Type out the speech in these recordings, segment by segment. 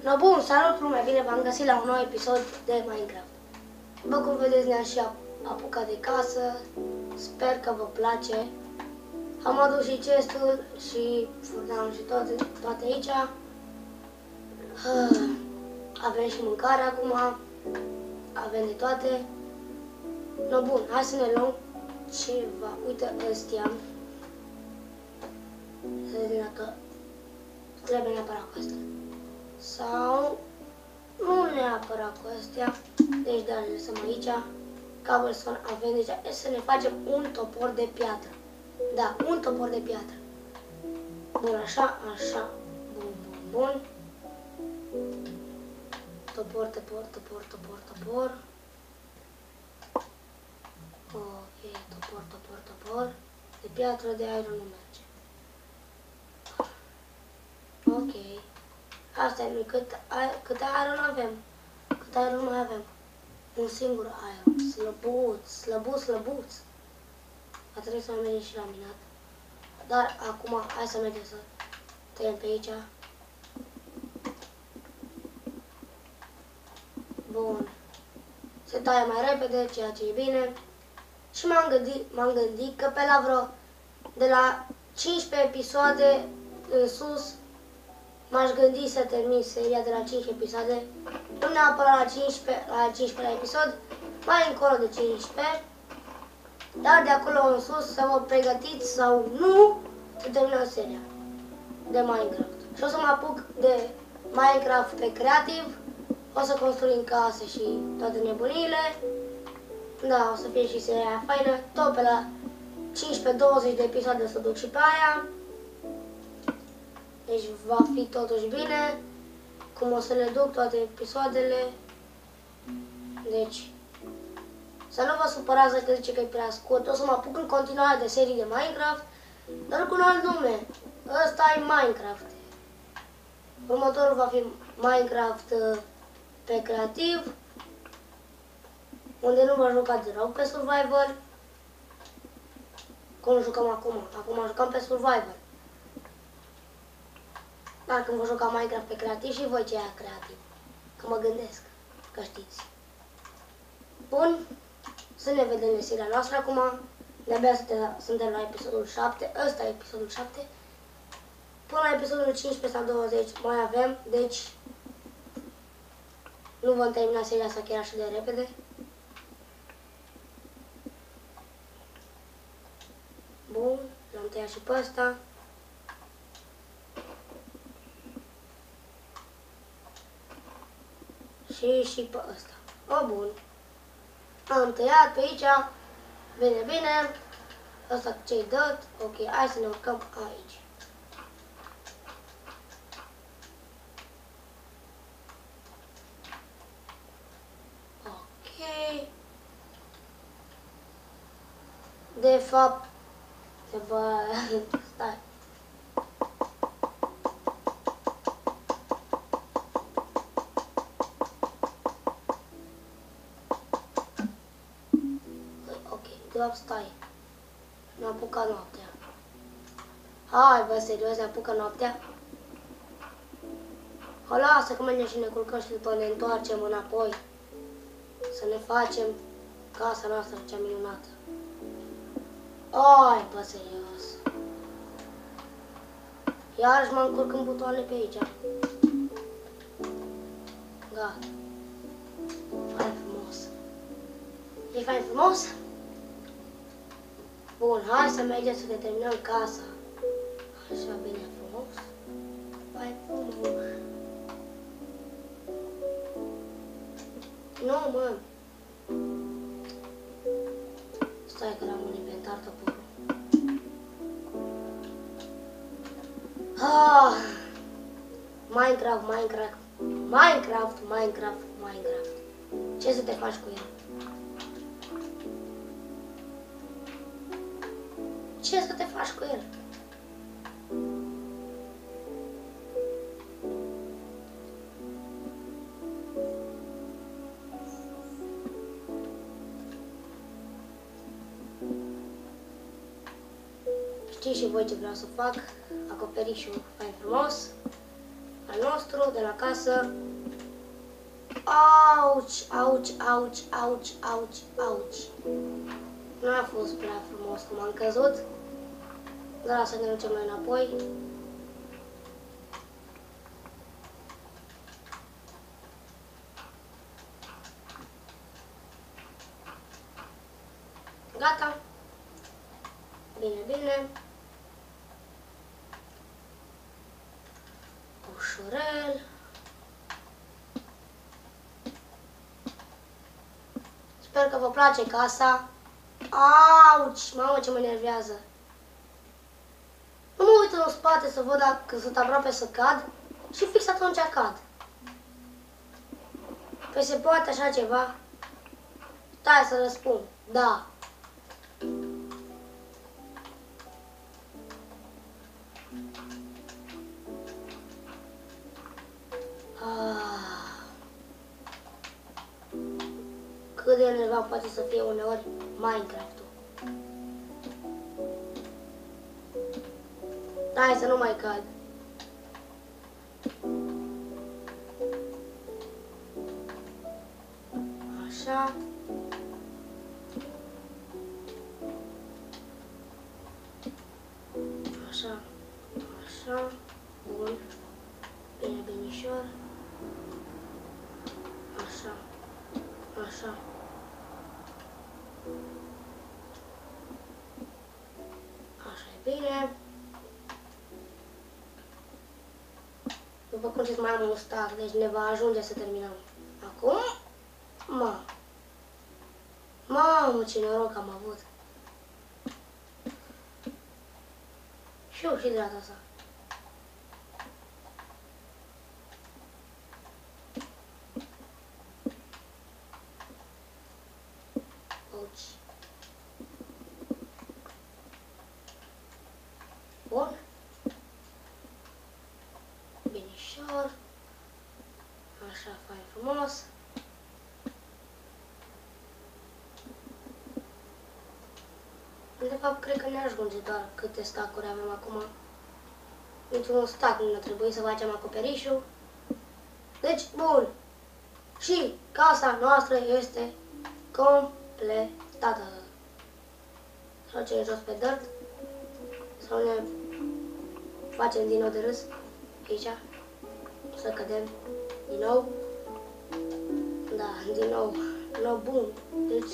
No, bun, salut lume, bine v-am găsit la un nou episod de Minecraft. După cum vedeți, ne-am și apucat de casă, sper că vă place. Am adus și chestul și furtanul și toate aici. Avem și mâncare acum, avem de toate. No, bun, hai să ne luăm ceva. Uite ăstia. Să vedem dacă trebuie neapărat cu astea. Sau nu neapărat cu astea. Deci da, le lăsăm aici. Cobblestone avem deja. Deci să ne facem un topor de piatră. Da, un topor de piatră. Bun, așa, așa. Bun, bun, bun. Topor, topor, topor, topor, topor. Ok, topor, topor, topor. De piatră, de iron nu merge. Ok. Asta e, cât iron avem? Cât iron mai avem? Un singur iron. Slăbuț, slăbuț, slăbuț. A trebuit să mai mergem și la minat. Dar acum, hai să mergem să tăiem pe aici. Bun. Se taie mai repede, ceea ce e bine. Și m-am gândit că pe la vreo de la 15 episoade în sus m-aș gândi să termin seria de la 5 episoade. Nu neapărat la 15 episod, mai încolo de 15. Dar de acolo în sus să vă pregătiți sau nu să terminăm seria de Minecraft. Și o să mă apuc de Minecraft pe creativ. O să construim case și toate nebunile. Da, o să fie și seria faină. Tot pe la 15-20 de episoade să duc și pe aia. Deci va fi totuși bine. Cum o să le duc toate episoadele. Deci să nu vă supărați că zice că e prea scurt. O să mă apuc în continuare de serii de Minecraft, dar cu un alt nume. Ăsta e Minecraft. Următorul va fi Minecraft pe creativ, unde nu vă jucați deloc pe survival. Cum jucăm acum? Acum jucăm pe survival. Dar când vă juca Minecraft pe creativ și voi ce e creativ. Că mă gândesc, că știți. Bun, să ne vedem în seria noastră acum. De-abia suntem la episodul 7. Ăsta e episodul 7. Până la episodul 15 sau 20 mai avem, deci nu vom termina seria asta chiar așa de repede. Bun, l-am tăiat și pe ăsta. Și pe ăsta. O, bun. Am tăiat pe aici. Bine, bine. Ăsta ce-i dat? Ok, hai să ne urcăm aici. Ok. De fapt, stai. Stai, ne-a apucat noaptea. Hai, bă, serios, ne apucă noaptea? O, lasă că mergem și ne culcăm și după ne întoarcem înapoi. Să ne facem casa noastră cea minunată. Hai, bă, serios. Iarăși mă încurc în butoane pe aici. Gata. Fain frumos. E fain frumos? Bun, hai să mergem să ne terminăm casa. Așa, bine frumos. Hai frumos. Nu, mă. Stai că l-am în inventar toporul. Minecraft, Minecraft. Minecraft, Minecraft, Minecraft. Ce să te faci cu el? Ce să te faci cu el? Știți și voi ce vreau să fac? Acoperișul fain frumos. al nostru de la casă. Auci, auci, auci, auci, auci, auci. Nu a fost prea frumos cum am căzut, dar să ne ducem noi înapoi. Gata. Bine, bine. Ușurel. Sper că vă place casa. Auci! Mamă, ce mă enervează. Nu mă uit în spate să văd dacă sunt aproape să cad și fix atunci cad. Păi se poate așa ceva? Stai să răspund. Da. Cât de enervant poate să fie uneori Minecraft-ul. Hai să nu mai cad. Așa. Așa. Așa. Bun. Bine, binișor. Așa. Așa. Așa e bine. După cum știți, mai am un stack, deci ne va ajunge să terminăm. Acum, mamă, ce noroc am avut. Și eu și de data asta. Bun. Binișor. Așa, fain frumos. De fapt, cred că ne ajunge doar câte stack-uri avem acum. Niciun stack nu ne trebuie să facem acoperișul. Deci, bun. Și casa noastră este completată. Sau ce jos pe dirt. Sau ne facem din nou de râs. Aici. Să cădem din nou. Da, din nou. Nou bun. Deci,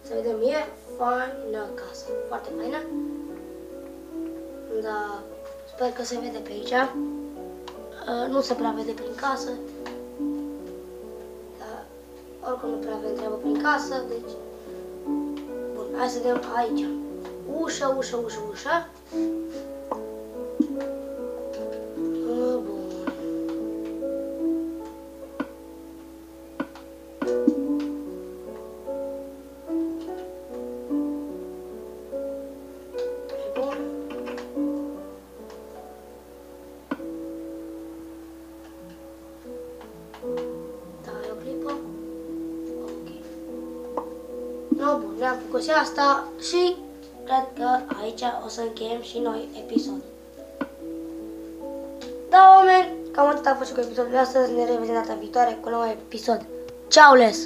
să vedem, e faină casa. Foarte faină. Da, sper că se vede pe aici. Nu se prea vede prin casă. Dar oricum nu prea avem treabă prin casă, deci... Bun, hai să vedem aici. Ușă, ușă, ușă, ușă. Bun. No, bun, ne-am făcut și asta și cred că aici o să încheiem și noi episodul. Da, oameni, cam atât a fost și cu episodul de astăzi. Ne revedem data viitoare cu un nou episod. Ciao, les!